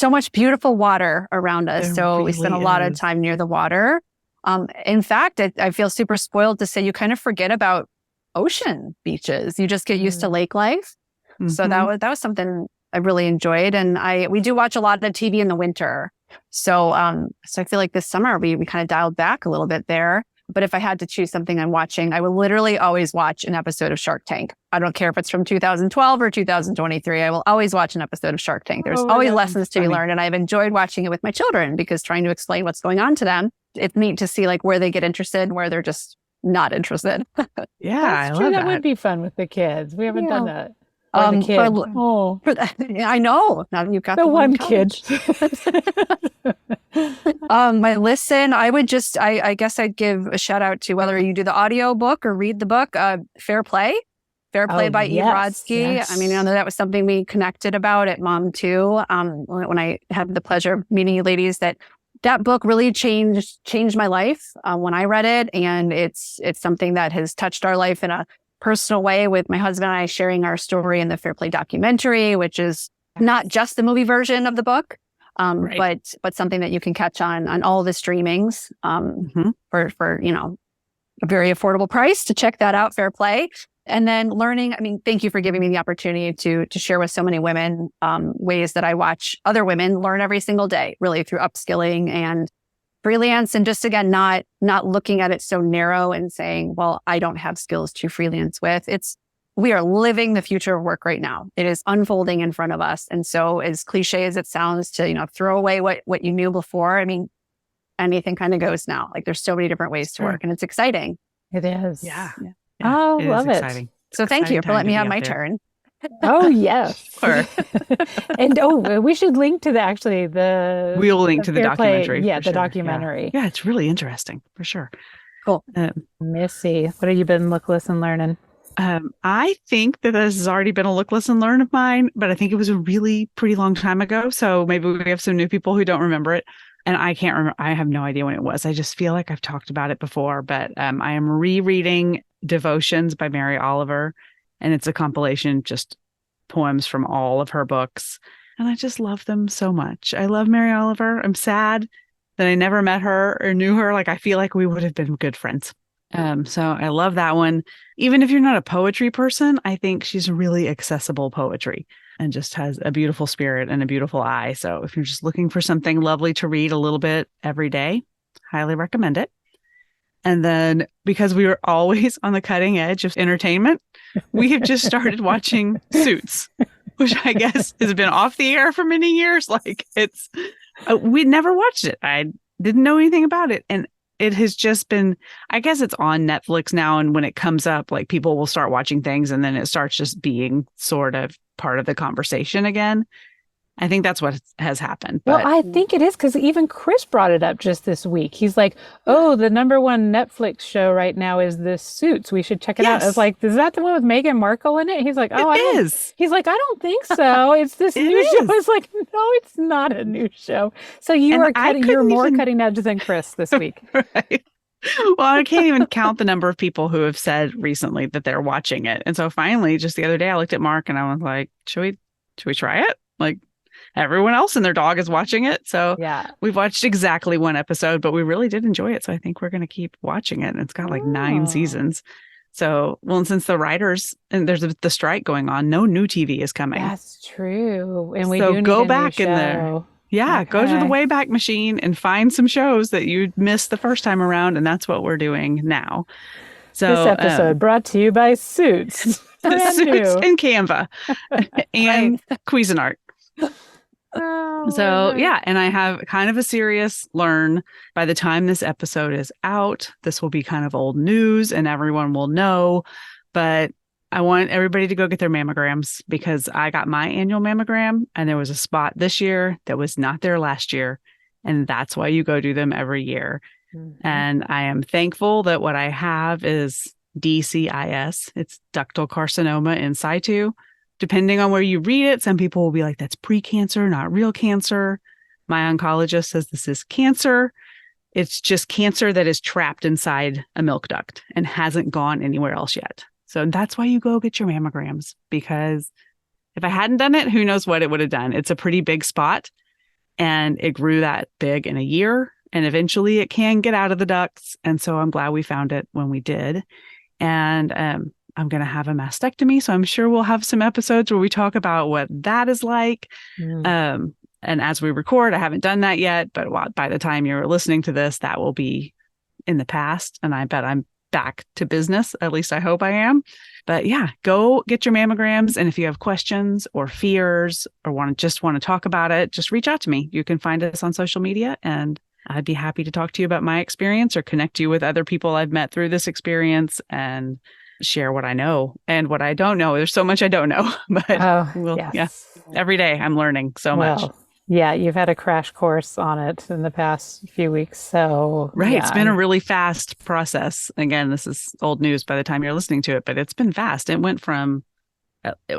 much beautiful water around us. So we spent a lot of time near the water. In fact, I feel super spoiled to say you kind of forget about ocean beaches. You just get used to lake life. Mm-hmm. So that was something I really enjoyed. And we do watch a lot of TV in the winter. So I feel like this summer we kind of dialed back a little bit there. But if I had to choose something I'm watching, I would literally always watch an episode of Shark Tank. I don't care if it's from 2012 or 2023. I will always watch an episode of Shark Tank. There's always lessons to be learned. And I've enjoyed watching it with my children because trying to explain what's going on to them, it's neat to see like where they get interested and where they're just not interested.
Yeah,
That's
I
true.
love
That
that.
would be fun with the kids. We haven't done that. Or the
For-
kid.
I know. Now you've got
The one
college.
kid.
My listen, I would just, I guess I'd give a shout out to whether you do the audio book or read the book, Fair Play by Eve Rodsky.
yes.
I mean, I know that was something we connected about at Mom Too. When I had the pleasure of meeting you ladies, that book really changed my life when I read it. And it's something that has touched our life in a personal way, with my husband and I sharing our story in the Fair Play documentary, which is not just the movie version of the book,
Right.
but something that you can catch on all the streamings for a very affordable price. To check that out, Fair Play. And then learning, I mean, thank you for giving me the opportunity to share with so many women ways that I watch other women learn every single day, really through upskilling and freelance. And just again, not looking at it so narrow and saying, well, I don't have skills to freelance with. We are living the future of work right now. It is unfolding in front of us. And so as cliche as it sounds to, throw away what you knew before, I mean, anything kind of goes now. Like there's so many different ways to work, and it's exciting.
It is.
Yeah.
Oh,
It is
love it.
exciting.
So thank you for
Exciting
letting me
time
have
to be
my
out there.
turn.
Oh, yes.
Sure.
And we should link to
We'll link to the
Fair Play-
documentary.
Yeah,
for
the
sure.
documentary.
Yeah, it's really interesting for sure.
Cool.
Missy, what have you been look, listen, learning?
I think that this has already been a look, listen, learn of mine, but I think it was a really pretty long time ago. So maybe we have some new people who don't remember it. And I can't remember. I have no idea when it was. I just feel like I've talked about it before, but I am rereading Devotions by Mary Oliver. And it's a compilation, just poems from all of her books. And I just love them so much. I love Mary Oliver. I'm sad that I never met her or knew her. Like, I feel like we would have been good friends. So I love that one. Even if you're not a poetry person, I think she's really accessible poetry and just has a beautiful spirit and a beautiful eye. So if you're just looking for something lovely to read a little bit every day, highly recommend it. And then because we were always on the cutting edge of entertainment, we have just started watching Suits, which I guess has been off the air for many years. Like we'd never watched it. I didn't know anything about it. And it has just been, I guess it's on Netflix now. And when it comes up, like people will start watching things and then it starts just being sort of part of the conversation again. I think that's what has happened. But
Well, I think it is because even Chris brought it up just this week. He's like, oh, the number one Netflix show right now is this Suits. We should check it out. I was
Yes.
like, is that the one with Meghan Markle in it? He's like, oh,
it
I don't.
is.
He's like, I don't think so. It's this
It
new
is.
show. It's like, no, it's not a new show. So you
And
are
I
cutting. You're
couldn't
more
even-
cutting edge than Chris this week.
Right. Well, I can't even count the number of people who have said recently that they're watching it. And so finally, just the other day, I looked at Mark and I was like, should we try it? Like everyone else and their dog is watching it. So
Yeah.
we've watched exactly one episode, but we really did enjoy it. So I think we're going to keep watching it. And it's got like 9
Oh.
seasons. So, well, and since the writers and there's the strike going on, no new TV is coming.
That's true. And we
So
do need
go
a new
back in there.
show.
Yeah, go to the
Okay.
Wayback Machine and find some shows that you missed the first time around. And that's what we're doing now. So
This episode brought to you by Suits. Brand
Suits
new.
and Canva and Cuisinart.
Oh,
So
right.
yeah, and I have kind of a serious learn. By the time this episode is out, this will be kind of old news and everyone will know. But I want everybody to go get their mammograms because I got my annual mammogram and there was a spot this year that was not there last year. And that's why you go do them every year.
Mhm.
And I am thankful that what I have is DCIS. It's ductal carcinoma in situ. Depending on where you read it, some people will be like, that's pre-cancer, not real cancer. My oncologist says this is cancer. It's just cancer that is trapped inside a milk duct and hasn't gone anywhere else yet. So that's why you go get your mammograms, because if I hadn't done it, who knows what it would have done. It's a pretty big spot and it grew that big in a year. And eventually it can get out of the ducts. And so I'm glad we found it when we did. And I'm going to have a mastectomy. So I'm sure we'll have some episodes where we talk about what that is like.
Mm.
And as we record, I haven't done that yet, but by the time you're listening to this, that will be in the past, and I bet I'm back to business. At least I hope I am. But yeah, go get your mammograms. And if you have questions or fears or want to talk about it, just reach out to me. You can find us on social media, and I'd be happy to talk to you about my experience or connect you with other people I've met through this experience and share what I know and what I don't know. There's so much I don't know, but every day I'm learning so much.
Yeah, you've had a crash course on it in the past few weeks. So,
right. It's been a really fast process. Again, this is old news by the time you're listening to it, but it's been fast. It went from,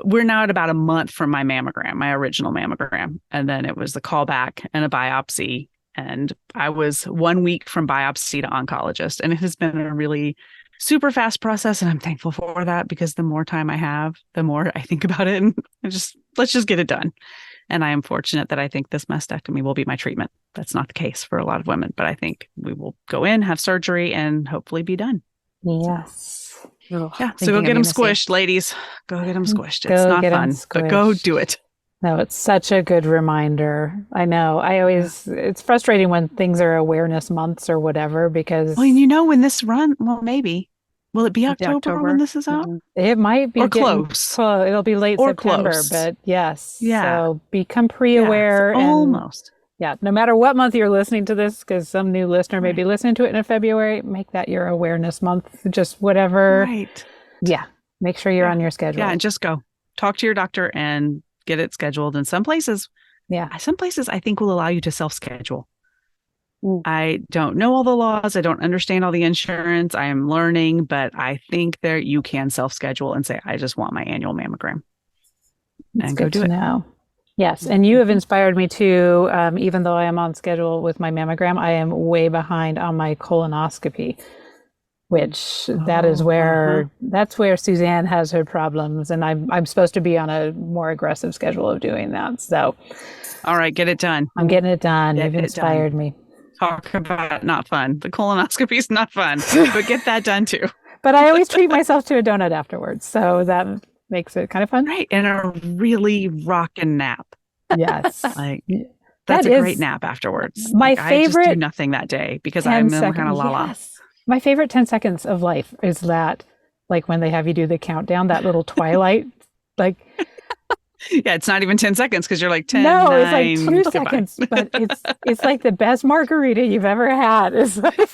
we're now at about a month from my mammogram, my original mammogram. And then it was the callback and a biopsy. And I was 1 week from biopsy to oncologist. And it has been a really super fast process. And I'm thankful for that, because the more time I have, the more I think about it. And let's just get it done. And I am fortunate that I think this mastectomy will be my treatment. That's not the case for a lot of women, but I think we will go in, have surgery, and hopefully be done.
Yes.
So go get them squished, ladies. Go get them squished. It's not fun, but go do it.
No, it's such a good reminder. I know. It's frustrating when things are awareness months or whatever, because.
Well, when this maybe. Will it be October when this is out?
It might be.
Or close.
It'll be late September,
close.
But yes.
Yeah.
So become pre-aware.
Yeah, almost.
No matter what month you're listening to this, because some new listener may be listening to it in February, make that your awareness month. Just whatever.
Right.
Yeah. Make sure you're on your schedule.
Yeah, and just go. Talk to your doctor and get it scheduled. And some places I think will allow you to self-schedule. I don't know all the laws. I don't understand all the insurance. I am learning, but I think that you can self-schedule and say, I just want my annual mammogram.
That's good to know. Yes. And you have inspired me to, even though I am on schedule with my mammogram, I am way behind on my colonoscopy, which that's where Suzanne has her problems. And I'm supposed to be on a more aggressive schedule of doing that. So.
All right, get it done.
I'm getting it done. You've inspired me.
Talk about not fun. The colonoscopy is not fun, but get that done too.
But I always treat myself to a donut afterwards. So that makes it kind of fun.
Right. And a really rockin' nap.
Yes.
That's a great nap afterwards.
My favorite.
I just do nothing that day because I'm kind of la-la.
Yes. My favorite 10 seconds of life is that, like when they have you do the countdown, that little twilight, like.
Yeah, it's not even 10 seconds because you're like 10,
No,
9,
it's like 2 seconds, but it's like the best margarita you've ever had. It's like,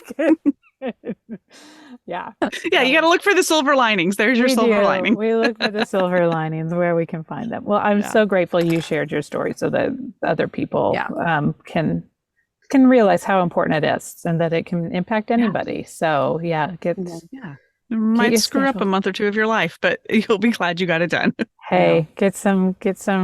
yeah.
Yeah, you got to look for the silver linings. There's your silver lining.
We look for the silver linings where we can find them. Well, I'm so grateful you shared your story so that other people can realize how important it is and that it can impact anybody. So
It might screw up a month or two of your life, but you'll be glad you got it done.
Hey, get some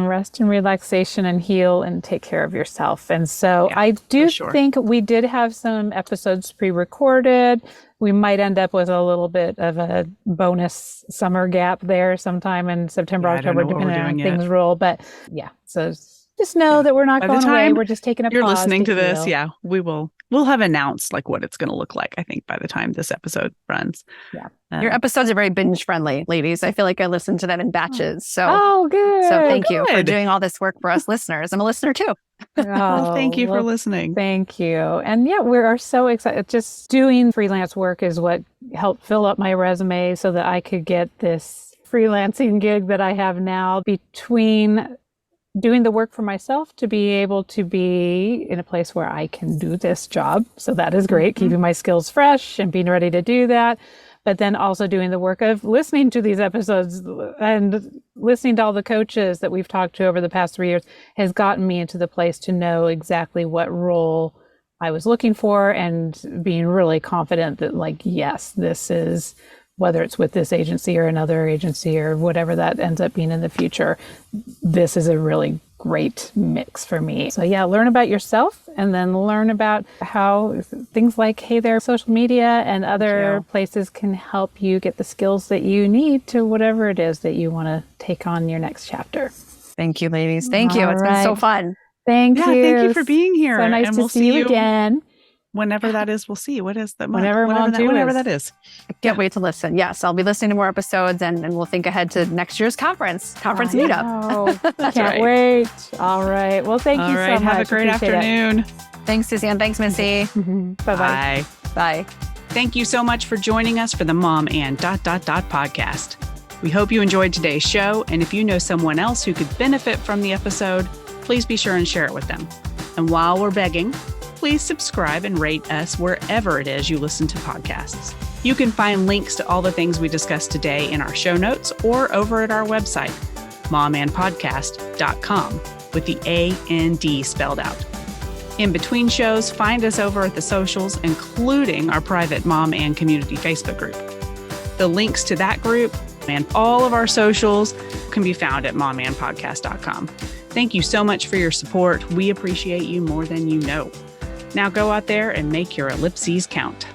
rest and relaxation and heal and take care of yourself. And so I do think we did have some episodes pre-recorded. We might end up with a little bit of a bonus summer gap there sometime in September, October, depending on things roll. But so just know that we're not going away. We're just taking a pause.
You're listening to this. Yeah, we will. We'll have announced like what it's going to look like, I think, by the time this episode runs.
Yeah.
Your episodes are very binge friendly, ladies. I feel like I listen to them in batches. So,
good.
So thank you for doing all this work for us listeners. I'm a listener too.
Well, thank you for listening.
Thank you. And we are so excited. Just doing freelance work is what helped fill up my resume so that I could get this freelancing gig that I have now, between doing the work for myself to be able to be in a place where I can do this job. So that is great, keeping my skills fresh and being ready to do that. But then also doing the work of listening to these episodes and listening to all the coaches that we've talked to over the past 3 years has gotten me into the place to know exactly what role I was looking for and being really confident that, like, yes, this is, whether it's with this agency or another agency or whatever that ends up being in the future, this is a really great mix for me. So learn about yourself and then learn about how things like Hey There social media and other places can help you get the skills that you need to whatever it is that you want to take on your next chapter.
Thank you, ladies. Thank you. It's been so fun.
Thank you.
Thank you for being here.
So nice to see you again.
Whenever that is, we'll see. What is that?
Whenever
that is.
I can't wait to listen. Yes, I'll be listening to more episodes and we'll think ahead to next year's conference meetup.
Can't wait. All right. Well, thank you so much.
Have a great afternoon.
Thanks, Suzanne. Thanks, Missy.
Bye-bye.
Bye.
Thank you so much for joining us for the Mom and ... podcast. We hope you enjoyed today's show, and if you know someone else who could benefit from the episode, please be sure and share it with them. And while we're begging, please subscribe and rate us wherever it is you listen to podcasts. You can find links to all the things we discussed today in our show notes or over at our website, momandpodcast.com, with the A-N-D spelled out. In between shows, find us over at the socials, including our private Mom and Community Facebook group. The links to that group and all of our socials can be found at momandpodcast.com. Thank you so much for your support. We appreciate you more than you know. Now go out there and make your ellipses count.